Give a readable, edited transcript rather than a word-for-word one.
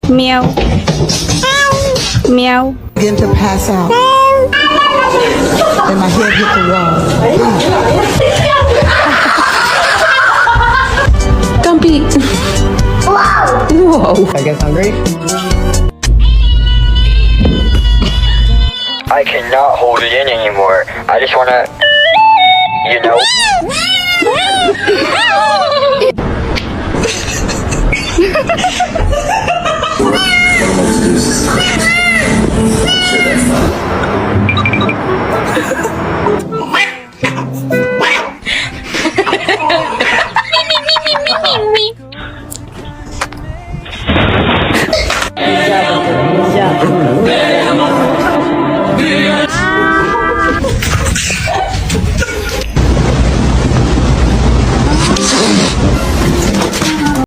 Meow. Meow. Begin to pass out. And my head hit the wall. Dumpy. Whoa. I guess hungry? I cannot hold it in anymore. I just wanna, you know.